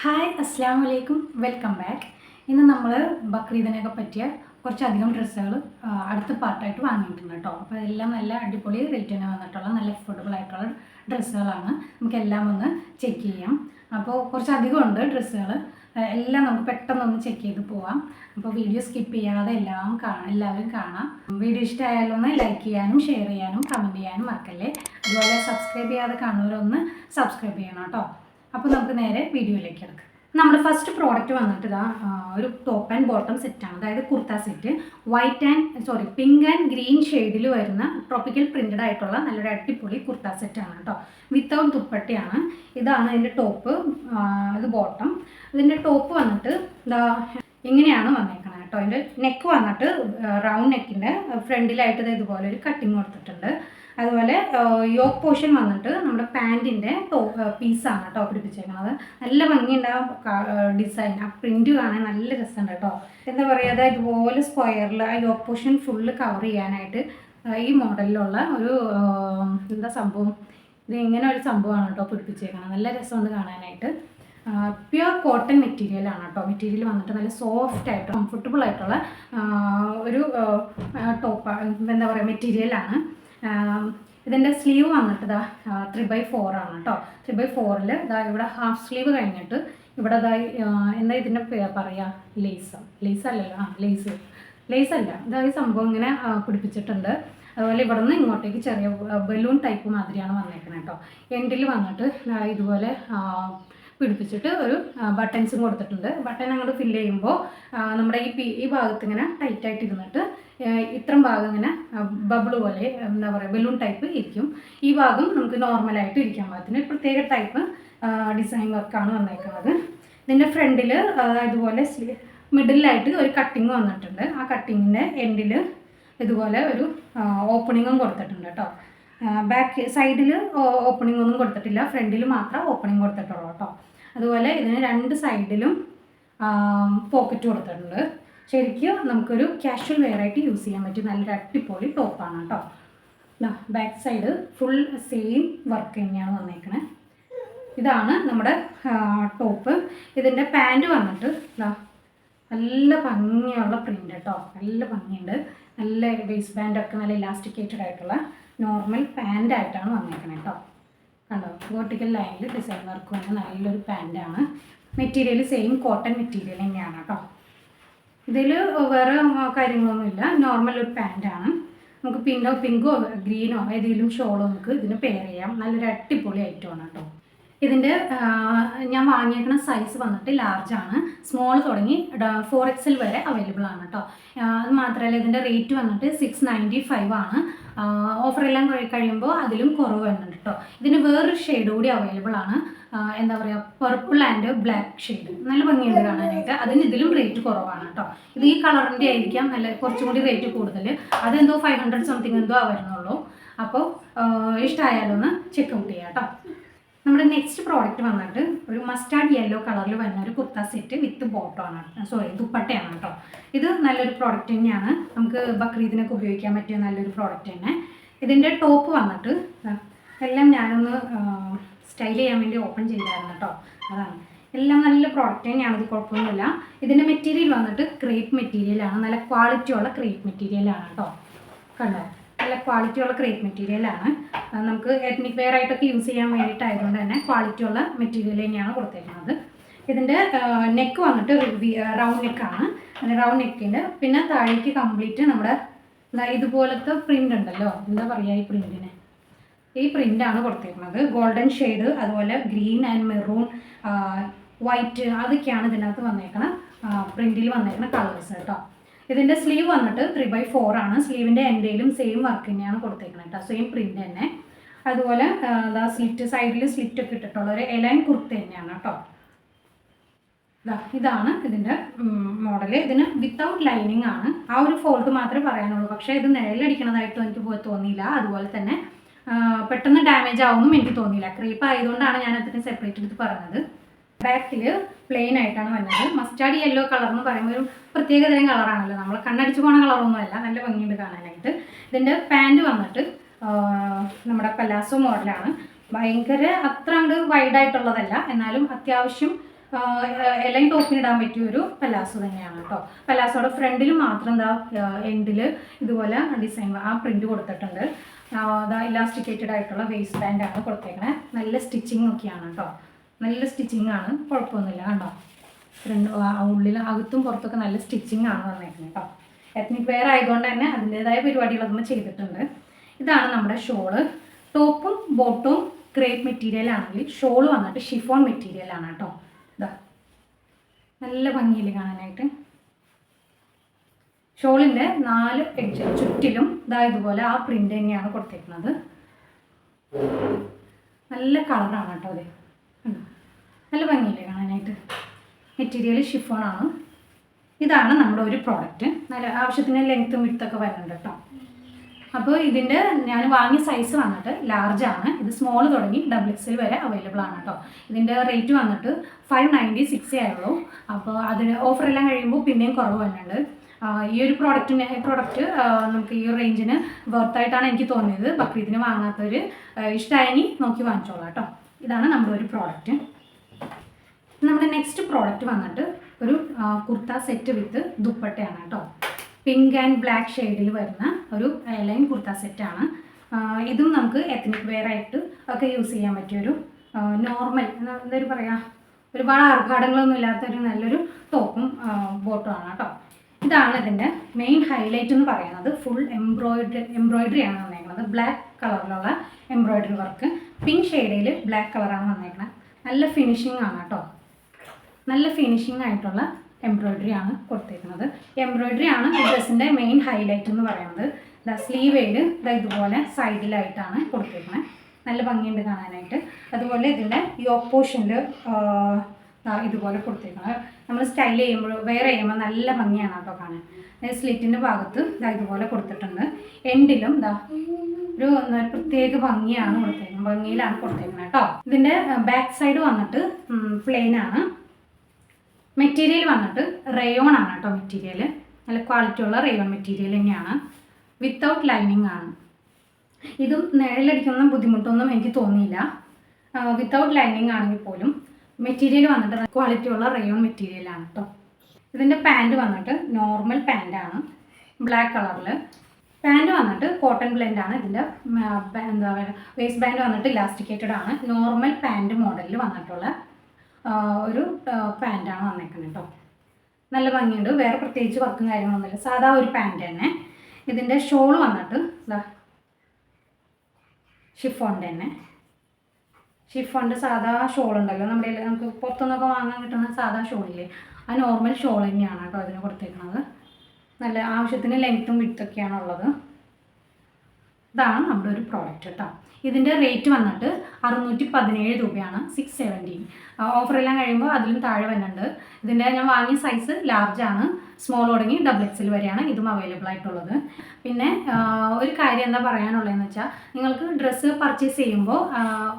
Hi അസ്സാം വലൈക്കും welcome back. ഇന്ന് നമ്മൾ ബക്രീദിനൊക്കെ പറ്റിയ കുറച്ചധികം ഡ്രസ്സുകൾ അടുത്ത പാർട്ടായിട്ട് വാങ്ങിയിട്ടുണ്ട് കേട്ടോ. അപ്പോൾ എല്ലാം നല്ല അടിപൊളി റേറ്റിന് വന്നിട്ടുള്ള നല്ല അഫോർഡബിൾ ആയിട്ടുള്ള ഡ്രസ്സുകളാണ്. നമുക്കെല്ലാം ഒന്ന് ചെക്ക് ചെയ്യാം. അപ്പോൾ കുറച്ചധികം ഉണ്ട് ഡ്രസ്സുകൾ, എല്ലാം നമുക്ക് പെട്ടെന്നൊന്ന് ചെക്ക് ചെയ്ത് പോവാം. അപ്പോൾ വീഡിയോ സ്കിപ്പ് ചെയ്യാതെ എല്ലാവരും കാണാം. വീഡിയോ ഇഷ്ടമായാലും ഒന്ന് ലൈക്ക് ചെയ്യാനും ഷെയർ ചെയ്യാനും കമൻറ്റ് ചെയ്യാനും മറക്കല്ലേ. അതുപോലെ സബ്സ്ക്രൈബ് ചെയ്യാതെ കാണുന്നവരൊന്ന് സബ്സ്ക്രൈബ് ചെയ്യണം കേട്ടോ. അപ്പോൾ നമുക്ക് നേരെ വീഡിയോയിലേക്ക് കിടക്കാം. നമ്മുടെ ഫസ്റ്റ് പ്രോഡക്റ്റ് വന്നിട്ട് ഒരു ടോപ്പ് ആൻഡ് ബോട്ടം സെറ്റാണ്. അതായത് kurta set pink and green ഷെയ്ഡിൽ വരുന്ന ട്രോപ്പിക്കൽ പ്രിന്റഡ് ആയിട്ടുള്ള നല്ലൊരു അടിപൊളി കുർത്ത സെറ്റാണ് കേട്ടോ. വിത്തൗട്ട് ദുപ്പട്ടയാണ്. ഇതാണ് ഇതിൻ്റെ ടോപ്പ്, ഇത് ബോട്ടം. ഇതിൻ്റെ ടോപ്പ് വന്നിട്ട് ഇങ്ങനെയാണ് വന്നേക്കുന്നത് കേട്ടോ. അതിൻ്റെ നെക്ക് വന്നിട്ട് റൗണ്ട് നെക്കിൻ്റെ ഫ്രണ്ടിലായിട്ട് ഇതുപോലെ ഒരു കട്ടിങ് കൊടുത്തിട്ടുണ്ട്. അതുപോലെ യോക്ക് പോർഷൻ വന്നിട്ട് നമ്മുടെ പാൻറ്റിൻ്റെ പീസാണ് കേട്ടോ പിടിപ്പിച്ചേക്കുന്നത്. നല്ല ഭംഗിയുണ്ടാവും ഡിസൈൻ, ആ പ്രിൻറ്റ് കാണാൻ നല്ല രസമുണ്ട് കേട്ടോ. എന്താ പറയുക, ഇതുപോലെ സ്ക്വയറിൽ ആ യോക്ക് പോർഷൻ ഫുള്ള് കവർ ചെയ്യാനായിട്ട് ഈ മോഡലിലുള്ള ഒരു സംഭവം, ഇത് ഇങ്ങനെ ഒരു സംഭവമാണ് കേട്ടോ പിടിപ്പിച്ചേക്കുന്നത്. നല്ല രസമുണ്ട് കാണാനായിട്ട്. പ്യുവർ കോട്ടൺ മെറ്റീരിയലാണ് കേട്ടോ. മെറ്റീരിയൽ വന്നിട്ട് നല്ല സോഫ്റ്റ് ആയിട്ട് കംഫർട്ടബിൾ ആയിട്ടുള്ള ഒരു ടോപ്പ് എന്താ പറയുക മെറ്റീരിയലാണ്. ഇതിൻ്റെ സ്ലീവ് വന്നിട്ട് 3/4 ആണ് കേട്ടോ. 3/4 ഇവിടെ ഹാഫ് സ്ലീവ് കഴിഞ്ഞിട്ട് ഇവിടെ എന്താ ഇതിൻ്റെ പറയുക, ലേസ് അല്ലല്ലോ, ലേസ് അല്ല, ഈ സംഭവം ഇങ്ങനെ പിടിപ്പിച്ചിട്ടുണ്ട്. അതുപോലെ ഇവിടെ നിന്ന് ഇങ്ങോട്ടേക്ക് ചെറിയ ബലൂൺ ടൈപ്പ് മാതിരിയാണ് വന്നേക്കുന്നത് കേട്ടോ. എൻഡിൽ വന്നിട്ട് ഇതുപോലെ പിടിപ്പിച്ചിട്ട് ഒരു ബട്ടൺസും കൊടുത്തിട്ടുണ്ട്. ബട്ടൺ അങ്ങോട്ട് ഫില്ല് ചെയ്യുമ്പോൾ നമ്മുടെ ഈ ഭാഗത്ത് ഇങ്ങനെ ടൈറ്റായിട്ട് ഇരുന്നിട്ട് ഇത്രയും ഭാഗം ഇങ്ങനെ ബബിൾ പോലെ എന്താ പറയുക ബലൂൺ ടൈപ്പ് ഇരിക്കും. ഈ ഭാഗം നമുക്ക് നോർമലായിട്ട് ഇരിക്കാൻ പാകത്തിന് പ്രത്യേക ടൈപ്പ് ഡിസൈൻ വർക്കാണ് വന്നേക്കുന്നത്. ഇതിൻ്റെ ഫ്രണ്ടിൽ ഇതുപോലെ മിഡിലായിട്ട് ഒരു കട്ടിങ് വന്നിട്ടുണ്ട്. ആ കട്ടിങ്ങിൻ്റെ എൻഡിൽ ഇതുപോലെ ഒരു ഓപ്പണിങ്ങും കൊടുത്തിട്ടുണ്ട് കേട്ടോ. ബാക്ക് സൈഡിൽ ഓപ്പണിംഗ് ഒന്നും കൊടുത്തിട്ടില്ല, ഫ്രണ്ടിൽ മാത്രം ഓപ്പണിംഗ് കൊടുത്തിട്ടുള്ളൂ കേട്ടോ. അതുപോലെ ഇതിന് രണ്ട് സൈഡിലും പോക്കറ്റ് കൊടുത്തിട്ടുണ്ട്. ശരിക്കും നമുക്കൊരു കാഷ്വൽ വെയറായിട്ട് യൂസ് ചെയ്യാൻ പറ്റും നല്ലൊരു അടിപൊളി ടോപ്പാണ് കേട്ടോ. Back side full same work തന്നെയാണ് വന്നേക്കണേ. ഇതാണ് നമ്മുടെ ടോപ്പ്. ഇതിൻ്റെ പാൻറ് വന്നിട്ട് നല്ല ഭംഗിയുള്ള പ്രിൻ്റ് കേട്ടോ. നല്ല ഭംഗിയുണ്ട്. നല്ല വേസ്റ്റ് ബാൻഡൊക്കെ നല്ല ഇലാസ്റ്റിക്കേറ്റഡ് ആയിട്ടുള്ള നോർമൽ പാൻ്റായിട്ടാണ് വന്നേക്കണേ കേട്ടോ. കണ്ടോ, വെർട്ടിക്കൽ ലൈനിൽ ഡിസൈൻ വർക്ക് വന്ന നല്ലൊരു പാൻറ്റാണ്. മെറ്റീരിയൽ സെയിം കോട്ടൺ മെറ്റീരിയൽ തന്നെയാണ് കേട്ടോ. ഇതിൽ വേറെ കാര്യങ്ങളൊന്നുമില്ല, നോർമൽ ഒരു പാൻറ്റാണ്. നമുക്ക് പിങ്കോ ഗ്രീനോ ഏതെങ്കിലും ഷോളോ നമുക്ക് ഇതിന് പെയർ ചെയ്യാം. നല്ലൊരു അടിപൊളി ഐറ്റമാണ് കേട്ടോ. ഇതിൻ്റെ ഞാൻ വാങ്ങിയേക്കുന്ന സൈസ് വന്നിട്ട് ലാർജാണ്. സ്മോൾ തുടങ്ങി 4XL വരെ അവൈലബിൾ ആണ് കേട്ടോ. അത് മാത്രമല്ല ഇതിൻ്റെ റേറ്റ് വന്നിട്ട് 695 ആണ്. ഓഫറെല്ലാം കഴിയുമ്പോൾ അതിലും കുറവ് വരുന്നുണ്ട് കേട്ടോ. ഇതിന് വേറൊരു ഷെയ്ഡ് കൂടി അവൈലബിൾ ആണ്. എന്താ പറയുക, പർപ്പിൾ ആൻഡ് ബ്ലാക്ക് ഷെയ്ഡ്. നല്ല ഭംഗിയുണ്ട് കാണാനായിട്ട്. അതിന് ഇതിലും റേറ്റ് കുറവാണ് കേട്ടോ. ഇത് ഈ കളറിൻ്റെ ആയിരിക്കാം നല്ല കുറച്ചും കൂടി റേറ്റ് കൂടുതൽ. അതെന്തോ 500 സംതിങ് എന്തോ വരുന്നുള്ളൂ. അപ്പോൾ ഇഷ്ടമായാലൊന്ന് ചെക്കൗട്ട് ചെയ്യാം കേട്ടോ. നമ്മുടെ നെക്സ്റ്റ് പ്രോഡക്റ്റ് വന്നിട്ട് ഒരു മസ്റ്റാർഡ് യെല്ലോ കളറിൽ വരുന്ന ഒരു കുർത്ത സെറ്റ് വിത്ത് ബോട്ടമാണ്, ദുപ്പട്ടയാണ് കേട്ടോ. ഇത് നല്ലൊരു പ്രോഡക്റ്റ് തന്നെയാണ്. നമുക്ക് ബക്രീദിനൊക്കെ ഉപയോഗിക്കാൻ പറ്റിയ നല്ലൊരു പ്രോഡക്റ്റ് തന്നെ. ഇതിൻ്റെ ടോപ്പ് വന്നിട്ട് എല്ലാം ഞാനൊന്ന് സ്റ്റൈൽ ചെയ്യാൻ വേണ്ടി ഓപ്പൺ ചെയ്തായിരുന്നു കേട്ടോ. അതാണ് എല്ലാം നല്ല പ്രോഡക്റ്റ് തന്നെയാണ്, ഇത് കുഴപ്പമൊന്നുമില്ല. ഇതിൻ്റെ മെറ്റീരിയൽ വന്നിട്ട് ക്രേപ്പ് മെറ്റീരിയലാണ്. നല്ല ക്വാളിറ്റിയുള്ള ക്രേപ്പ് മെറ്റീരിയലാണ് കേട്ടോ. കണ്ടോ, നല്ല ക്വാളിറ്റിയുള്ള ക്രേപ്പ് മെറ്റീരിയലാണ്. നമുക്ക് എത്നിക് വെയർ ആയിട്ടൊക്കെ യൂസ് ചെയ്യാൻ വേണ്ടിയിട്ടായതുകൊണ്ട് തന്നെ ക്വാളിറ്റിയുള്ള മെറ്റീരിയൽ തന്നെയാണ് കൊടുത്തേക്കുന്നത്. ഇതിൻ്റെ നെക്ക് വന്നിട്ട് റൗണ്ട് നെക്കാണ്. റൗണ്ട് നെക്കിൻ്റെ പിന്നെ താഴേക്ക് കംപ്ലീറ്റ് നമ്മുടെ ഇതുപോലത്തെ പ്രിൻ്റ് ഉണ്ടല്ലോ, എന്താ പറയുക ഈ പ്രിൻറ്റിന്, ഈ പ്രിൻ്റാണ് കൊടുത്തേക്കുന്നത്. ഗോൾഡൻ ഷെയ്ഡ്, അതുപോലെ ഗ്രീൻ ആൻഡ് മെറൂൺ, വൈറ്റ്, അതൊക്കെയാണ് ഇതിനകത്ത് വന്നേക്കണ പ്രിൻറ്റിൽ വന്നേക്കണ കളേഴ്സ് കേട്ടോ. ഇതിൻ്റെ സ്ലീവ് വന്നിട്ട് 3/4 ആണ്. സ്ലീവിൻ്റെ എൻഡേലും സെയിം വർക്ക് തന്നെയാണ് കൊടുത്തേക്കുന്നത് കേട്ടോ, സെയിം പ്രിൻ്റ് തന്നെ. അതുപോലെ സൈഡിൽ സ്ലിറ്റ് ഒക്കെ ഇട്ടിട്ടുള്ള ഒരു എലൈൻ കുർത്ത തന്നെയാണ് കേട്ടോ. ഇതാണ് ഇതിൻ്റെ മോഡൽ. ഇതിന് വിത്തൗട്ട് ലൈനിങ് ആണ്. ആ ഒരു ഫോൾട്ട് മാത്രമേ പറയാനുള്ളൂ. പക്ഷേ ഇത് നിഴലടിക്കണതായിട്ടും എനിക്ക് തോന്നിയില്ല. അതുപോലെ തന്നെ പെട്ടെന്ന് ഡാമേജ് ആവുമെന്നും എനിക്ക് തോന്നിയില്ല. ക്രീപ്പ് ആയതുകൊണ്ടാണ് ഞാൻ അതിന് സെപ്പറേറ്റ് എടുത്ത് പറഞ്ഞത്. ബാക്കിൽ പ്ലെയിൻ ആയിട്ടാണ് വന്നത്. മസ്റ്റാർഡ് യെല്ലോ കളർ എന്ന് പറയുമ്പോൾ ഒരു പ്രത്യേക തരം കളറാണല്ലോ, നമ്മൾ കണ്ണടിച്ച് പോണ കളറൊന്നുമല്ല, നല്ല ഭംഗിയുണ്ട് കാണാനായിട്ട്. ഇതിൻ്റെ പാൻറ് വന്നിട്ട് നമ്മുടെ പലാസോ മോഡലാണ്. ഭയങ്കര അത്ര അങ്ങോട്ട് വൈഡായിട്ടുള്ളതല്ല, എന്നാലും അത്യാവശ്യം എല്ലാം ടോപ്പിന് ഇടാൻ പറ്റിയ ഒരു പലാസോ തന്നെയാണ് കേട്ടോ. പലാസോയുടെ ഫ്രണ്ടിൽ മാത്രം എന്താ എൻഡിൽ ഇതുപോലെ ഡിസൈൻ ആ പ്രിന്റ് കൊടുത്തിട്ടുണ്ട്. ഇലാസ്റ്റിക്കേറ്റഡ് ആയിട്ടുള്ള വേസ്റ്റ് ബാൻഡാണ് കൊടുത്തേക്കണേ. നല്ല സ്റ്റിച്ചിങ് ഒക്കെയാണ് കേട്ടോ, നല്ല സ്റ്റിച്ചിങ് ആണ്, കുഴപ്പമൊന്നുമില്ല കണ്ടോ. ഉള്ളിൽ അകത്തും പുറത്തൊക്കെ നല്ല സ്റ്റിച്ചിങ് ആണ് വന്നേക്കുന്നത് കേട്ടോ. എത്നിക് വെയർ ആയതുകൊണ്ട് തന്നെ അതിൻ്റെതായ പരിപാടികളൊക്കെ നമ്മൾ ചെയ്തിട്ടുണ്ട്. ഇതാണ് നമ്മുടെ ഷോള്. ടോപ്പും ബോട്ടും ക്രേപ്പ് മെറ്റീരിയൽ ആണെങ്കിൽ ഷോള് വന്നിട്ട് ഷിഫോൺ മെറ്റീരിയൽ ആണ് കേട്ടോ. ഇതാ നല്ല ഭംഗിയിൽ കാണാനായിട്ട്. ഷോളിൻ്റെ 4 എഡ്ജ് ചുറ്റിലും ഇതാ ഇതുപോലെ ആ പ്രിന്റ് തന്നെയാണ് കൊടുത്തേക്കുന്നത്. നല്ല കളറാണ് കേട്ടോ അത്, നല്ല ഭംഗിയില്ലേ കാണാനായിട്ട്. മെറ്റീരിയൽ ഷിഫോൺ ആണ്. ഇതാണ് നമ്മുടെ ഒരു പ്രോഡക്റ്റ്. നല്ല ആവശ്യത്തിന് ലെങ്ത്തും വിഡ്ത്തൊക്കെ വരുന്നുണ്ട് കേട്ടോ. അപ്പോൾ ഇതിൻ്റെ ഞാൻ വാങ്ങിയ സൈസ് വന്നിട്ട് ലാർജ് ആണ്. ഇത് സ്മോൾ തുടങ്ങി XXL വരെ അവൈലബിൾ ആണ് കേട്ടോ. ഇതിൻ്റെ റേറ്റ് വന്നിട്ട് 596 ആയുള്ളൂ. അപ്പോൾ അതിന് ഓഫറെല്ലാം കഴിയുമ്പോൾ പിന്നെയും കുറവ് വരുന്നുണ്ട്. ഈ ഒരു പ്രോഡക്റ്റ് നമുക്ക് ഈ റേഞ്ചിന് വർത്തായിട്ടാണ് എനിക്ക് തോന്നിയത്. ബക്രീദിന് വാങ്ങാത്തവർ ഇഷ്ടമായി നോക്കി വാങ്ങിച്ചോളാം കേട്ടോ. ഇതാണ് നമ്മുടെ ഒരു പ്രോഡക്റ്റ്. നമ്മുടെ നെക്സ്റ്റ് പ്രോഡക്റ്റ് വന്നിട്ട് ഒരു കുർത്ത സെറ്റ് വിത്ത് ദുപ്പട്ടയാണ് കേട്ടോ. പിങ്ക് ആൻഡ് ബ്ലാക്ക് ഷെയ്ഡിൽ വരുന്ന ഒരു ലൈൻ കുർത്ത സെറ്റാണ്. ഇതും നമുക്ക് എത്നിക് വെയർ ആയിട്ട് ഒക്കെ യൂസ് ചെയ്യാൻ പറ്റിയൊരു നോർമൽ എന്തായാലും പറയാം, ഒരുപാട് ആർഭാടങ്ങളൊന്നും ഇല്ലാത്തൊരു നല്ലൊരു ടോപ്പും ബോട്ടും ആണ് കേട്ടോ. ഇതാണ് ഇതിൻ്റെ മെയിൻ ഹൈലൈറ്റ് എന്ന് പറയുന്നത്. ഫുൾ എംബ്രോയിഡറി ആണ് വന്നേക്കുന്നത്. ബ്ലാക്ക് കളറിലുള്ള എംബ്രോയിഡറി വർക്ക്, പിങ്ക് ഷെയ്ഡിൽ ബ്ലാക്ക് കളറാണ് വന്നേക്കുന്നത്. നല്ല ഫിനിഷിംഗ് ആണ് കേട്ടോ, നല്ല ഫിനിഷിംഗ് ആയിട്ടുള്ള എംബ്രോയിഡറി ആണ് കൊടുത്തേക്കുന്നത്. എംബ്രോയിഡറി ആണ് ഈ ഡ്രസ്സിൻ്റെ മെയിൻ ഹൈലൈറ്റ് എന്ന് പറയുന്നത്. സ്ലീവേൽ ഇതുപോലെ സൈഡിലായിട്ടാണ് കൊടുത്തേക്കുന്നത്. നല്ല ഭംഗിയുണ്ട് കാണാനായിട്ട്. അതുപോലെ ഇതിൻ്റെ യോക്ക് പോർഷനിൽ ഇതുപോലെ കൊടുത്തേക്കുന്നത്. നമ്മൾ സ്റ്റൈൽ ചെയ്യുമ്പോൾ വെയർ ചെയ്യുമ്പോൾ നല്ല ഭംഗിയാണ് കേട്ടോ കാണാൻ. സ്ലിറ്റിൻ്റെ ഭാഗത്ത് ഇതുപോലെ കൊടുത്തിട്ടുണ്ട്. എൻഡിലും ഒരു പ്രത്യേക ഭംഗിയാണ് കൊടുത്തേക്കുന്നത്, ഭംഗിയിലാണ് കൊടുത്തേക്കുന്നത് കേട്ടോ. ഇതിൻ്റെ ബാക്ക് സൈഡ് വന്നിട്ട് പ്ലെയിൻ ആണ്. മെറ്റീരിയൽ വന്നിട്ട് റയോൺ ആണ് കേട്ടോ. മെറ്റീരിയൽ നല്ല ക്വാളിറ്റി ഉള്ള റയോൺ മെറ്റീരിയൽ തന്നെയാണ്. വിത്തൗട്ട് ലൈനിങ് ആണ്. ഇതും നിഴലടിക്കുന്ന ബുദ്ധിമുട്ടൊന്നും എനിക്ക് തോന്നിയില്ല. വിത്തൗട്ട് ലൈനിങ് ആണെങ്കിൽ പോലും മെറ്റീരിയൽ വന്നിട്ട് ക്വാളിറ്റി ഉള്ള റയോൺ മെറ്റീരിയലാണ് കേട്ടോ. ഇതിൻ്റെ പാൻറ് വന്നിട്ട് നോർമൽ പാൻറ്റാണ്, ബ്ലാക്ക് കളറിൽ. പാൻറ് വന്നിട്ട് കോട്ടൺ ബ്ലെൻഡാണ്. ഇതിൻ്റെ എന്താ പറയുക വേസ്റ്റ് ബാൻഡ് വന്നിട്ട് ഇലാസ്റ്റിക്കേറ്റഡ് ആണ്. നോർമൽ പാൻറ് മോഡലിൽ വന്നിട്ടുള്ള ഒരു പാൻറ്റാണ് വന്നേക്കുന്നത് കേട്ടോ. നല്ല ഭംഗിയുണ്ട്. വേറെ പ്രത്യേകിച്ച് വർക്കും കാര്യങ്ങളൊന്നുമില്ല, സാധാ ഒരു പാൻറ്റ് തന്നെ. ഇതിൻ്റെ ഷോൾ വന്നിട്ട് ഷിഫോണിൻ്റെ തന്നെ. ഷിഫോണിൻ്റെ സാധാ ഷോൾ ഉണ്ടല്ലോ നമ്മുടെ, നമുക്ക് പുറത്തുനിന്നൊക്കെ വാങ്ങാൻ കിട്ടുന്ന സാധാ ഷോളില്ലേ, ആ നോർമൽ ഷോൾ തന്നെയാണ് കേട്ടോ അതിന് കൊടുത്തേക്കുന്നത്. നല്ല ആവശ്യത്തിന് ലെങ്ത്തും വിഡ്ത്തൊക്കെയാണ് ഉള്ളത്. ഇതാണ് നമ്മുടെ ഒരു പ്രോഡക്റ്റ് കേട്ടോ. ഇതിൻ്റെ റേറ്റ് വന്നിട്ട് 617 രൂപയാണ്. 670. ഓഫറെല്ലാം കഴിയുമ്പോൾ അതിലും താഴെ വരുന്നുണ്ട്. ഇതിൻ്റെ ഞാൻ വാങ്ങിയ സൈസ് ലാർജ് ആണ്. സ്മോൾ തുടങ്ങി XXL വരെയാണ് ഇതും അവൈലബിൾ ആയിട്ടുള്ളത്. പിന്നെ ഒരു കാര്യം എന്താ പറയാനുള്ളതെന്ന് വെച്ചാൽ, നിങ്ങൾക്ക് ഡ്രസ്സ് പർച്ചേസ് ചെയ്യുമ്പോൾ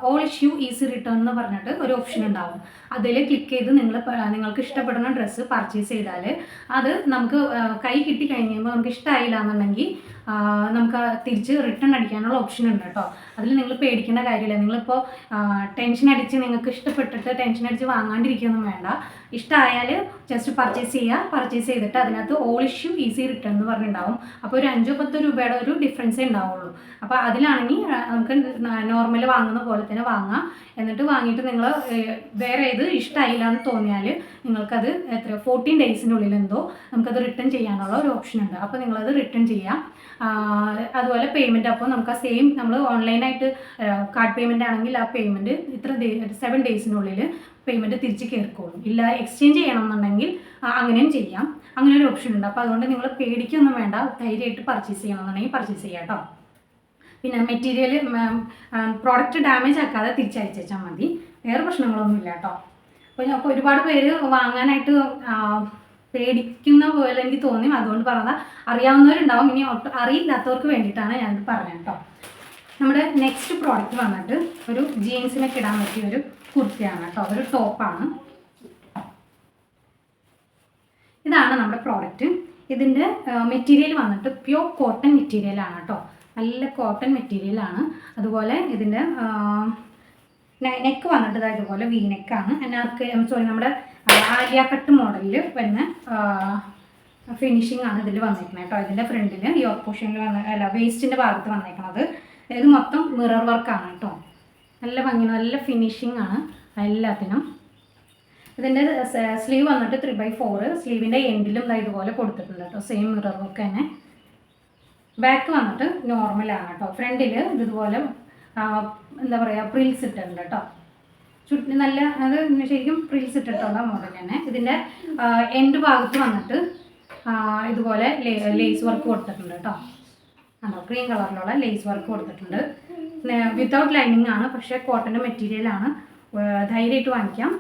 ഓൾ ഇഷ്യൂ ഈസി റിട്ടേൺ എന്ന് പറഞ്ഞിട്ട് ഒരു ഓപ്ഷൻ ഉണ്ടാവും. അതിൽ ക്ലിക്ക് ചെയ്ത് നിങ്ങൾക്ക് ഇഷ്ടപ്പെടുന്ന ഡ്രസ്സ് പർച്ചേസ് ചെയ്താൽ അത് നമുക്ക് കൈ കിട്ടി കഴിയുമ്പോൾ നമുക്ക് ഇഷ്ടമായില്ല എന്നുണ്ടെങ്കിൽ നമുക്ക് തിരിച്ച് റിട്ടേൺ അടിക്കാനുള്ള ഓപ്ഷൻ ഉണ്ട് കേട്ടോ. അതിൽ നിങ്ങൾ പേടിക്കേണ്ട കാര്യമില്ല. നിങ്ങളിപ്പോൾ ടെൻഷൻ അടിച്ച് നിങ്ങൾക്ക് ഇഷ്ടപ്പെട്ടിട്ട് ടെൻഷൻ അടിച്ച് വാങ്ങാണ്ടിരിക്കുകയൊന്നും വേണ്ട. ഇഷ്ടമായാൽ ജസ്റ്റ് പർച്ചേസ് ചെയ്തിട്ട് അതിനകത്ത് ഓൾ ഇഷ്യൂ ഈസി റിട്ടേൺ എന്ന് പറഞ്ഞിട്ടുണ്ടാവും. അപ്പോൾ ഒരു 5-10 രൂപയുടെ ഒരു ഡിഫറൻസേ ഉണ്ടാവുള്ളൂ. അപ്പോൾ അതിലാണെങ്കിൽ നമുക്ക് നോർമൽ വാങ്ങുന്ന പോലെ തന്നെ വാങ്ങാം. എന്നിട്ട് വാങ്ങിയിട്ട് നിങ്ങൾ വേറെ ഏത് ഇഷ്ടമായില്ല എന്ന് തോന്നിയാൽ നിങ്ങൾക്കത് 14 ഡേയ്സിനുള്ളിൽ എന്തോ നമുക്കത് റിട്ടേൺ ചെയ്യാനുള്ള ഒരു ഓപ്ഷൻ ഉണ്ട്. അപ്പോൾ നിങ്ങളത് റിട്ടേൺ ചെയ്യാം. അതുപോലെ പേയ്മെൻറ്റ് അപ്പോൾ നമുക്ക് ആ സെയിം നമ്മൾ ഓൺലൈനായിട്ട് കാർഡ് പേയ്മെൻ്റ് ആണെങ്കിൽ ആ പേയ്മെൻറ്റ് 7 ഡേയ്സിനുള്ളിൽ പേയ്മെൻറ്റ് തിരിച്ച് കയറിക്കോളും. ഇല്ല എക്സ്ചേഞ്ച് ചെയ്യണമെന്നുണ്ടെങ്കിൽ അങ്ങനെയും ചെയ്യാം. അങ്ങനെ ഒരു ഓപ്ഷൻ ഉണ്ട്. അപ്പോൾ അതുകൊണ്ട് നിങ്ങൾ പേടിക്കൊന്നും വേണ്ട, ധൈര്യമായിട്ട് പർച്ചേസ് ചെയ്യണമെന്നുണ്ടെങ്കിൽ പർച്ചേസ് ചെയ്യാം കേട്ടോ. പിന്നെ മെറ്റീരിയൽ പ്രോഡക്റ്റ് ഡാമേജ് ആക്കാതെ തിരിച്ചയച്ചാൽ മതി, വേറെ പ്രശ്നങ്ങളൊന്നുമില്ല കേട്ടോ. അപ്പോൾ ഒരുപാട് പേര് വാങ്ങാനായിട്ട് പേടിക്കുന്ന പോലെ എനിക്ക് തോന്നി, അതുകൊണ്ട് പറഞ്ഞാൽ അറിയാവുന്നവരുണ്ടാവും. ഇനി അറിയില്ലാത്തവർക്ക് വേണ്ടിയിട്ടാണ് ഞാനിത് പറഞ്ഞത് കേട്ടോ. നമ്മുടെ നെക്സ്റ്റ് പ്രോഡക്റ്റ് വന്നിട്ട് ഒരു ജീൻസിനൊക്കെ ഇടാൻ പറ്റിയ ഒരു കുർത്തിയാണ് കേട്ടോ, ഒരു ടോപ്പാണ്. ഇതാണ് നമ്മുടെ പ്രോഡക്റ്റ്. ഇതിൻ്റെ മെറ്റീരിയൽ വന്നിട്ട് പ്യൂർ കോട്ടൺ മെറ്റീരിയലാണ് കേട്ടോ, നല്ല കോട്ടൺ മെറ്റീരിയലാണ്. അതുപോലെ ഇതിൻ്റെ നെക്ക് വന്നിട്ട് ഇതാ ഇതുപോലെ വി നെക്കാണ്. നമ്മുടെ ആലിയ കട്ട് മോഡലിൽ വരുന്ന ഫിനിഷിംഗ് ആണ് ഇതിൽ വന്നേക്കുന്നത് കേട്ടോ. ഇതിൻ്റെ ഫ്രണ്ടിൽ യോക്ക് പോർഷനിൽ അല്ല വേസ്റ്റിൻ്റെ ഭാഗത്ത് വന്നേക്കുന്നത്. ഇത് മൊത്തം മിറർ വർക്കാണ് കേട്ടോ. നല്ല ഭംഗി, നല്ല ഫിനിഷിംഗ് ആണ് എല്ലാത്തിനും. ഇതിൻ്റെ സ്ലീവ് വന്നിട്ട് 3/4. സ്ലീവിൻ്റെ എൻഡിലും ഇതുപോലെ കൊടുത്തിട്ടുണ്ട് കേട്ടോ. സെയിം മിറർ വർക്ക് തന്നെ. ബാക്ക് വന്നിട്ട് നോർമലാണ് കേട്ടോ. ഫ്രണ്ടിൽ ഇതുപോലെ എന്താ പറയുക പ്രിൽസ് ഇട്ടിട്ടുണ്ട് കേട്ടോ. നല്ല അത് ശരിക്കും പ്രിൽസ് ഇട്ടിട്ടുള്ള മോഡൽ തന്നെ. ഇതിൻ്റെ എൻഡ് ഭാഗത്ത് വന്നിട്ട് ഇതുപോലെ ലേസ് വർക്ക് കൊടുത്തിട്ടുണ്ട് കേട്ടോ. ആണോ, ക്രീം കളറിലുള്ള ലേസ് വർക്ക് കൊടുത്തിട്ടുണ്ട്. വിത്തൗട്ട് ലൈനിങ് ആണ്, പക്ഷേ കോട്ടൻ്റെ മെറ്റീരിയലാണ്. ധൈര്യമായിട്ട് വാങ്ങിക്കാം.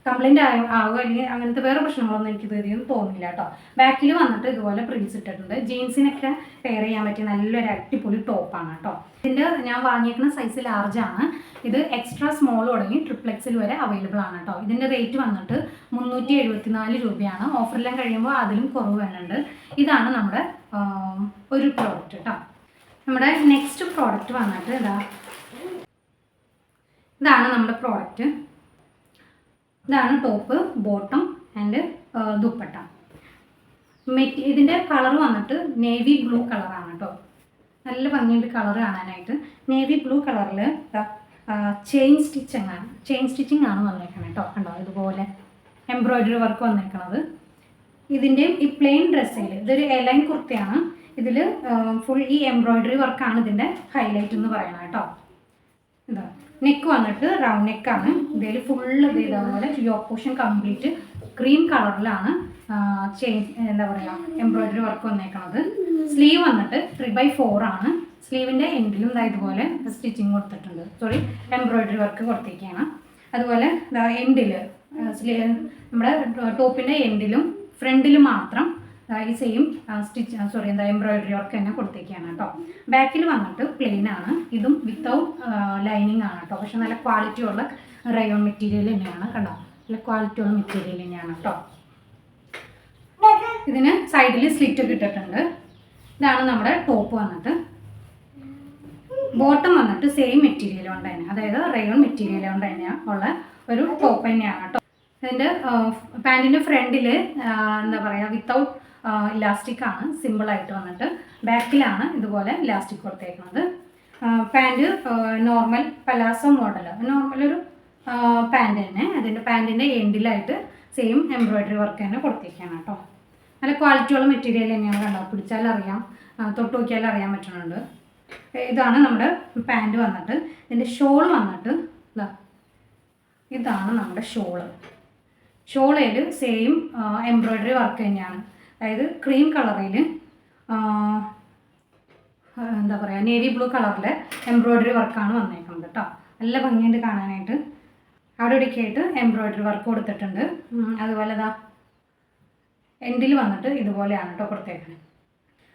കംപ്ലൈൻറ്റ് ആവുക അല്ലെങ്കിൽ അങ്ങനത്തെ വേറെ പ്രശ്നങ്ങളൊന്നും എനിക്ക് ഇതുവരെയും തോന്നില്ല കേട്ടോ. ബാക്കിൽ വന്നിട്ട് ഇതുപോലെ പ്രിൻസ് ഇട്ടിട്ടുണ്ട്. ജീൻസിനൊക്കെ പെയർ ചെയ്യാൻ പറ്റിയ നല്ലൊരു അടിപൊളി ടോപ്പാണ് കേട്ടോ. ഇതിൻ്റെ ഞാൻ വാങ്ങിയിരിക്കുന്ന സൈസ് ലാർജാണ്. ഇത് എക്സ്ട്രാ സ്മോൾ തുടങ്ങി XXL വരെ അവൈലബിൾ ആണ് കേട്ടോ. ഇതിൻ്റെ റേറ്റ് വന്നിട്ട് 374 രൂപയാണ്. ഓഫറെല്ലാം കഴിയുമ്പോൾ അതിലും കുറവ് വരുന്നുണ്ട്. ഇതാണ് നമ്മുടെ ഒരു പ്രോഡക്റ്റ് കേട്ടോ. നമ്മുടെ നെക്സ്റ്റ് പ്രോഡക്റ്റ് വന്നിട്ട് ഇതാണ് നമ്മുടെ പ്രോഡക്റ്റ്. ഇതാണ് ടോപ്പ്, ബോട്ടം ആൻഡ് ദുപ്പട്ട. ഇതിൻ്റെ കളർ വന്നിട്ട് നേവി ബ്ലൂ കളറാണ് കേട്ടോ. നല്ല ഭംഗിയുണ്ട് കളർ കാണാനായിട്ട്. നേവി ബ്ലൂ കളറിൽ ചെയിൻ സ്റ്റിച്ചിങ് ആണ് വന്നേക്കുന്നത് കേട്ടോ. കണ്ടോ, ഇതുപോലെ എംബ്രോയിഡറി വർക്ക് വന്നേക്കണത്. ഇതിൻ്റെയും ഈ പ്ലെയിൻ ഡ്രസ്സിൽ ഇതൊരു എലൈൻ കുർത്തയാണ്. ഇതിൽ ഫുൾ ഈ എംബ്രോയിഡറി വർക്കാണ് ഇതിൻ്റെ ഹൈലൈറ്റ് എന്ന് പറയുന്നത് കേട്ടോ. ഇതാ നെക്ക് വന്നിട്ട് റൗണ്ട് നെക്കാണ്. ഇതിൽ ഫുള്ള് ഇതേപോലെ യോക്ക് പോർഷൻ കംപ്ലീറ്റ് ക്രീം കളറിലാണ് എന്താ പറയുക എംബ്രോയിഡറി വർക്ക് വന്നേക്കണത്. സ്ലീവ് വന്നിട്ട് 3/4 ആണ്. സ്ലീവിൻ്റെ എൻഡിലും ഇതുപോലെ സ്റ്റിച്ചിങ് കൊടുത്തിട്ടുണ്ട്. എംബ്രോയിഡറി വർക്ക് കൊടുത്തേക്കാണ്. അതുപോലെ എൻഡിൽ നമ്മുടെ ടോപ്പിൻ്റെ എൻഡിലും ഫ്രണ്ടിലും മാത്രം ഈ സെയിം എംബ്രോയിഡറി വർക്ക് തന്നെ കൊടുത്തേക്കാണ് കേട്ടോ. ബാക്കിൽ വന്നിട്ട് പ്ലെയിൻ ആണ്. ഇതും വിത്തൗട്ട് ലൈനിങ് ആണ് കേട്ടോ. പക്ഷെ നല്ല ക്വാളിറ്റി ഉള്ള റയോൺ മെറ്റീരിയൽ തന്നെയാണ്. കണ്ടോ, നല്ല ക്വാളിറ്റി ഉള്ള മെറ്റീരിയൽ തന്നെയാണ് കേട്ടോ. ഇതിന് സൈഡിൽ സ്ലിറ്റ് ഒക്കെ ഇട്ടിട്ടുണ്ട്. ഇതാണ് നമ്മുടെ ടോപ്പ് വന്നിട്ട്. ബോട്ടം വന്നിട്ട് സെയിം മെറ്റീരിയൽ കൊണ്ട് തന്നെ, അതായത് റയോൺ മെറ്റീരിയൽ കൊണ്ട് തന്നെ ഉള്ള ഒരു ടോപ്പ് തന്നെയാണ് കേട്ടോ. ഇതിൻ്റെ പാൻറ്റിൻ്റെ ഫ്രണ്ടിൽ എന്താ പറയുക വിത്തൗട്ട് ഇലാസ്റ്റിക് ആണ്, സിമ്പിളായിട്ട് വന്നിട്ട്. ബാക്കിലാണ് ഇതുപോലെ ഇലാസ്റ്റിക് കൊടുത്തേക്കുന്നത്. പാൻറ്റ് നോർമൽ പലാസോ മോഡൽ, നോർമലൊരു പാൻറ്റ് തന്നെ. അതിൻ്റെ പാൻറ്റിൻ്റെ എൻഡിലായിട്ട് സെയിം എംബ്രോയിഡറി വർക്ക് തന്നെ കൊടുത്തേക്കാണ് കേട്ടോ. നല്ല ക്വാളിറ്റിയുള്ള മെറ്റീരിയൽ തന്നെയാണ്. കണ്ടോ, പിടിച്ചാലറിയാം, തൊട്ട് നോക്കിയാലും അറിയാൻ പറ്റുന്നുണ്ട്. ഇതാണ് നമ്മുടെ പാൻറ്റ് വന്നിട്ട്. ഇതിൻ്റെ ഷോൾ വന്നിട്ട് ഇതാണ് നമ്മുടെ ഷോളയിൽ സെയിം എംബ്രോയിഡറി വർക്ക് തന്നെയാണ്. അതായത് ക്രീം കളറിൽ എന്താ പറയുക നേവി ബ്ലൂ കളറിൽ എംബ്രോയിഡറി വർക്കാണ് വന്നേക്കുന്നത് കേട്ടോ. നല്ല ഭംഗിയുണ്ട് കാണാനായിട്ട്. അവിടെ ഇവിടെയൊക്കെ ആയിട്ട് എംബ്രോയിഡറി വർക്ക് കൊടുത്തിട്ടുണ്ട്. അതുപോലെ എൻഡിൽ വന്നിട്ട് ഇതുപോലെയാണ് കേട്ടോ കൊടുത്തേക്കുന്നത്.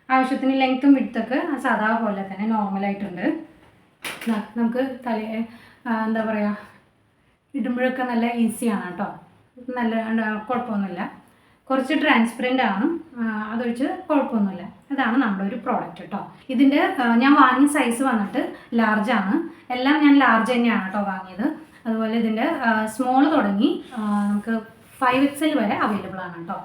ആവശ്യത്തിന് ലെങ്ത്തും വിഡ്ത്തൊക്കെ സാധാ പോലെ തന്നെ നോർമലായിട്ടുണ്ട്. നമുക്ക് എന്താ പറയുക ഇടുമ്പോഴൊക്കെ നല്ല ഈസിയാണ് കേട്ടോ. നല്ല കുഴപ്പമൊന്നുമില്ല. കുറച്ച് ട്രാൻസ്പെറൻ്റ് ആണ്, അതൊഴിച്ച് കുഴപ്പമൊന്നുമില്ല. ഇതാണ് നമ്മുടെ ഒരു പ്രോഡക്റ്റ് കേട്ടോ. ഇതിൻ്റെ ഞാൻ വാങ്ങിയ സൈസ് വന്നിട്ട് ലാർജാണ്. എല്ലാം ഞാൻ ലാർജ് തന്നെയാണ് കേട്ടോ വാങ്ങിയത്. അതുപോലെ ഇതിൻ്റെ സ്മോൾ തുടങ്ങി നമുക്ക് 5XL വരെ അവൈലബിൾ ആണ് കേട്ടോ.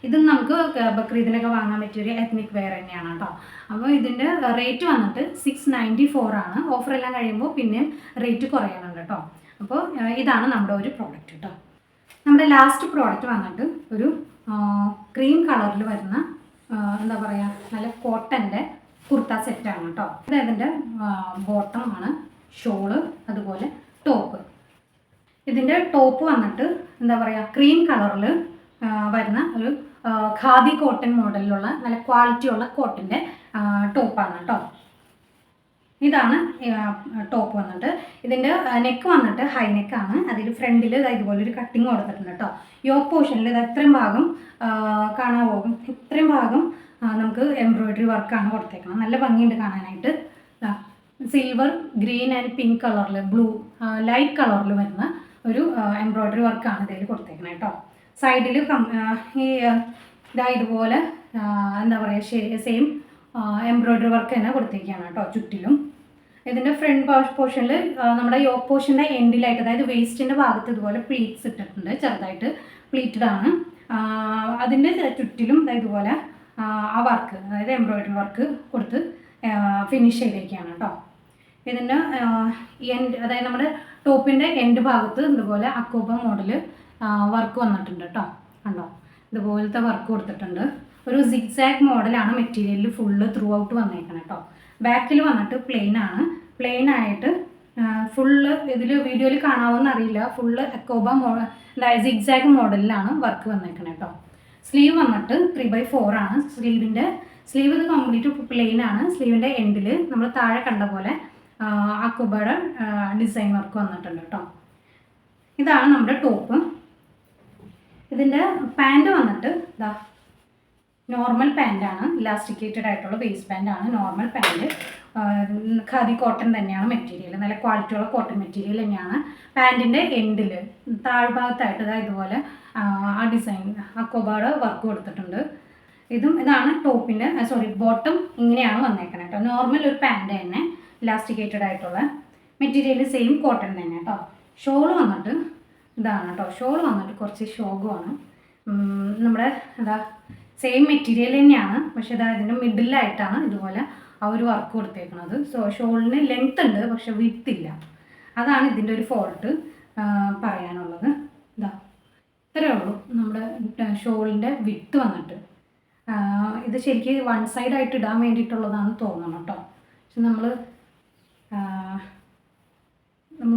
ഇത് നമുക്ക് ബക്രീദിനൊക്കെ വാങ്ങാൻ പറ്റിയൊരു എത്നിക് വെയർ തന്നെയാണ് കേട്ടോ. അപ്പോൾ ഇതിൻ്റെ റേറ്റ് വന്നിട്ട് 694 ആണ്. ഓഫറെല്ലാം കഴിയുമ്പോൾ പിന്നെയും റേറ്റ് കുറയണുണ്ട് കേട്ടോ. അപ്പോൾ ഇതാണ് നമ്മുടെ ഒരു പ്രോഡക്റ്റ് കേട്ടോ. നമ്മുടെ ലാസ്റ്റ് പ്രോഡക്റ്റ് വന്നിട്ട് ഒരു ക്രീം കളറിൽ വരുന്ന എന്താ പറയുക നല്ല കോട്ടൻ്റെ കുർത്ത സെറ്റാണ് കേട്ടോ. ഇതിൻ്റെ ബോട്ടം ആണ്, ഷോള്, അതുപോലെ ടോപ്പ്. ഇതിൻ്റെ ടോപ്പ് വന്നിട്ട് എന്താ പറയുക ക്രീം കളറിൽ വരുന്ന ഒരു ഖാദി കോട്ടൺ മോഡലിലുള്ള നല്ല ക്വാളിറ്റിയുള്ള കോട്ടൻ്റെ ടോപ്പാണ് കേട്ടോ. ഇതാണ് ടോപ്പ് വന്നിട്ട്. ഇതിൻ്റെ നെക്ക് വന്നിട്ട് ഹൈ നെക്കാണ്. അതിൽ ഫ്രണ്ടിൽ ഇതുപോലെ ഒരു കട്ടിങ് കൊടുത്തിട്ടുണ്ട് കേട്ടോ. യോക്ക് പോർഷനിൽ ഇത് ഇത്രയും ഭാഗം കാണാൻ പോകും. ഇത്രയും ഭാഗം നമുക്ക് എംബ്രോയിഡറി വർക്കാണ് കൊടുത്തേക്കുന്നത്. നല്ല ഭംഗിയുണ്ട് കാണാനായിട്ട്. സിൽവർ, ഗ്രീൻ ആൻഡ് പിങ്ക് കളറിൽ, ബ്ലൂ, ലൈറ്റ് കളറിൽ വരുന്ന ഒരു എംബ്രോയിഡറി വർക്കാണ് ഇതിൽ കൊടുത്തേക്കുന്നത് കേട്ടോ. സൈഡിൽ ഈ ഇതുപോലെ എന്താ പറയുക സെയിം എംബ്രോയിഡറി വർക്ക് തന്നെ കൊടുത്തേക്കാണ് കേട്ടോ ചുറ്റിലും. ഇതിൻ്റെ ഫ്രണ്ട് പോർഷനിൽ നമ്മുടെ യോക്ക് പോർഷൻ്റെ എൻഡിലായിട്ട്, അതായത് വേസ്റ്റിൻ്റെ ഭാഗത്ത് ഇതുപോലെ പ്ലീറ്റ്സ് ഇട്ടിട്ടുണ്ട്, ചെറുതായിട്ട് പ്ലീറ്റഡ് ആണ്. അതിൻ്റെ ചുറ്റിലും ഇതുപോലെ ആ വർക്ക്, അതായത് എംബ്രോയിഡറി വർക്ക് കൊടുത്ത് ഫിനിഷ് ചെയ്തേക്കാണ് കേട്ടോ. ഇതിൻ്റെ എൻഡ്, അതായത് നമ്മുടെ ടോപ്പിൻ്റെ എൻഡ് ഭാഗത്ത് ഇതുപോലെ അക്കോബ മോഡൽ വർക്ക് വന്നിട്ടുണ്ട് കേട്ടോ. കണ്ടോ, ഇതുപോലത്തെ വർക്ക് കൊടുത്തിട്ടുണ്ട്. ഒരു സിഗ്സാഗ് മോഡലാണ് മെറ്റീരിയലിൽ ഫുള്ള് ത്രൂ ഔട്ട് വന്നേക്കണം കേട്ടോ. ബാക്കിൽ വന്നിട്ട് പ്ലെയിൻ ആണ്. പ്ലെയിൻ ആയിട്ട് ഫുള്ള് ഇതിൽ വീഡിയോയിൽ കാണാമെന്ന് അറിയില്ല, ഫുള്ള് അക്കോബ സിഗ്സാഗ് മോഡലിലാണ് വർക്ക് വന്നേക്കണം കേട്ടോ. സ്ലീവ് വന്നിട്ട് 3/4 ആണ്. സ്ലീവ് ഇത് കംപ്ലീറ്റ് പ്ലെയിൻ ആണ്. സ്ലീവിൻ്റെ എൻഡിൽ നമ്മൾ താഴെ കണ്ട പോലെ അക്കോബയുടെ ഡിസൈൻ വർക്ക് വന്നിട്ടുണ്ട് കേട്ടോ. ഇതാണ് നമ്മുടെ ടോപ്പ്. ഇതിൻ്റെ പാൻറ് വന്നിട്ട് ഇതാ നോർമൽ പാൻറ്റാണ്, ഇലാസ്റ്റിക്കേറ്റഡ് ആയിട്ടുള്ള വേസ്റ്റ് പാൻറ്റാണ് നോർമൽ പാൻറ്റ്. ഖാദി കോട്ടൺ തന്നെയാണ് മെറ്റീരിയൽ, നല്ല ക്വാളിറ്റിയുള്ള കോട്ടൺ മെറ്റീരിയൽ തന്നെയാണ്. പാൻറ്റിൻ്റെ എൻഡിൽ താഴ്ഭാഗത്തായിട്ട് ഇതുപോലെ ആ ഡിസൈൻ അക്കോബയുടെ വർക്ക് കൊടുത്തിട്ടുണ്ട്. ഇതാണ് ടോപ്പിൻ്റെ ബോട്ടം ഇങ്ങനെയാണ് വന്നേക്കുന്നത് കേട്ടോ. നോർമൽ ഒരു പാൻറ്റ് തന്നെ, ഇലാസ്റ്റിക്കേറ്റഡ് ആയിട്ടുള്ള മെറ്റീരിയൽ, സെയിം കോട്ടൺ തന്നെ കേട്ടോ. ഷോൾ വന്നിട്ട് ഇതാണ് കേട്ടോ. ഷോൾ വന്നിട്ട് കുറച്ച് ഷോഗുമാണ്. നമ്മുടെ സെയിം മെറ്റീരിയൽ തന്നെയാണ്, പക്ഷേ ഇതിൻ്റെ മിഡിലായിട്ടാണ് ഇതുപോലെ ആ ഒരു വർക്ക് കൊടുത്തേക്കുന്നത്. ഷോളിന് ലെങ്ത് ഉണ്ട്, പക്ഷെ വിഡ്ത്ത് ഇല്ല. അതാണ് ഇതിൻ്റെ ഒരു ഫോൾട്ട് പറയാനുള്ളത്. ഇത്രയേ ഉള്ളൂ നമ്മുടെ ഷോളിൻ്റെ വിഡ്ത്ത് വന്നിട്ട്. ഇത് ശരിക്കും വൺ സൈഡായിട്ട് ഇടാൻ വേണ്ടിയിട്ടുള്ളതാണെന്ന് തോന്നണം കേട്ടോ. പക്ഷെ നമ്മൾ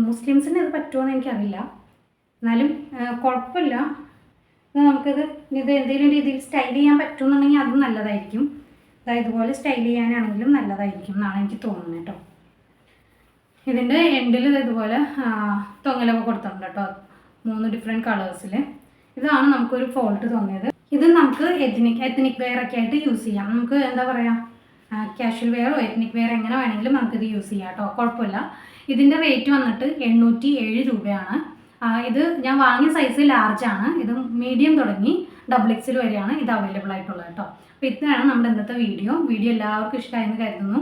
മുസ്ലിംസിന് ഇത് പറ്റുമോ എനിക്കറിയില്ല, എന്നാലും കുഴപ്പമില്ല. നമുക്കിത് എന്തെങ്കിലും രീതിയിൽ സ്റ്റൈൽ ചെയ്യാൻ പറ്റുമെന്നുണ്ടെങ്കിൽ അതും നല്ലതായിരിക്കും. ഇതുപോലെ സ്റ്റൈൽ ചെയ്യാനാണെങ്കിലും നല്ലതായിരിക്കും എന്നാണ് എനിക്ക് തോന്നുന്നത് കേട്ടോ. ഇതിൻ്റെ എൻഡിൽ ഇതുപോലെ തൊങ്ങലൊക്കെ കൊടുത്തിട്ടുണ്ട് കേട്ടോ, 3 ഡിഫറെൻറ്റ് കളേഴ്സിൽ. ഇതാണ് നമുക്കൊരു ഫോൾട്ട് തോന്നിയത്. ഇത് നമുക്ക് എത്നിക് വെയർ ഒക്കെ ആയിട്ട് യൂസ് ചെയ്യാം. നമുക്ക് എന്താ പറയുക, കാഷ്വൽ വെയറോ എത്നിക് വെയർ എങ്ങനെ വേണമെങ്കിലും നമുക്കിത് യൂസ് ചെയ്യാം കേട്ടോ, കുഴപ്പമില്ല. ഇതിൻ്റെ റേറ്റ് വന്നിട്ട് 807 രൂപയാണ്. ഇത് ഞാൻ വാങ്ങിയ സൈസ് ലാർജാണ്. ഇത് മീഡിയം തുടങ്ങി XXL വരെയാണ് ഇത് അവൈലബിൾ ആയിട്ടുള്ളത് കേട്ടോ. അപ്പോൾ ഇത്രയാണ് നമ്മുടെ ഇന്നത്തെ വീഡിയോ എല്ലാവർക്കും ഇഷ്ടമായെന്ന് കരുതുന്നു.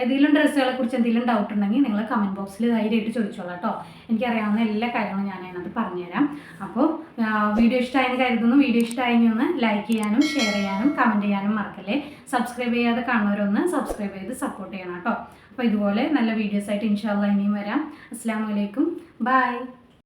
ഏതെങ്കിലും ഡ്രസ്സുകളെ കുറിച്ച് എന്തെങ്കിലും ഡൗട്ട് ഉണ്ടെങ്കിൽ നിങ്ങൾ കമൻറ്റ് ബോക്സിൽ ധൈര്യമായിട്ട് ചോദിച്ചോളാം കേട്ടോ. എനിക്കറിയാവുന്ന എല്ലാ കാര്യങ്ങളും ഞാൻ അതിനകത്ത് പറഞ്ഞുതരാം. അപ്പോൾ വീഡിയോ ഇഷ്ടമായെന്ന് കരുതുന്നു. വീഡിയോ ഇഷ്ടമായെങ്കിൽ ഒന്ന് ലൈക്ക് ചെയ്യാനും ഷെയർ ചെയ്യാനും കമൻറ്റ് ചെയ്യാനും മറക്കല്ലേ. സബ്സ്ക്രൈബ് ചെയ്യാതെ കാണുന്നവരൊന്ന് സബ്സ്ക്രൈബ് ചെയ്ത് സപ്പോർട്ട് ചെയ്യണം കേട്ടോ. അപ്പോൾ ഇതുപോലെ നല്ല വീഡിയോസായിട്ട് ഇൻഷാ അല്ലാഹ് ഇനിയും വരാം. അസ്സലാമു അലൈക്കും, ബൈ.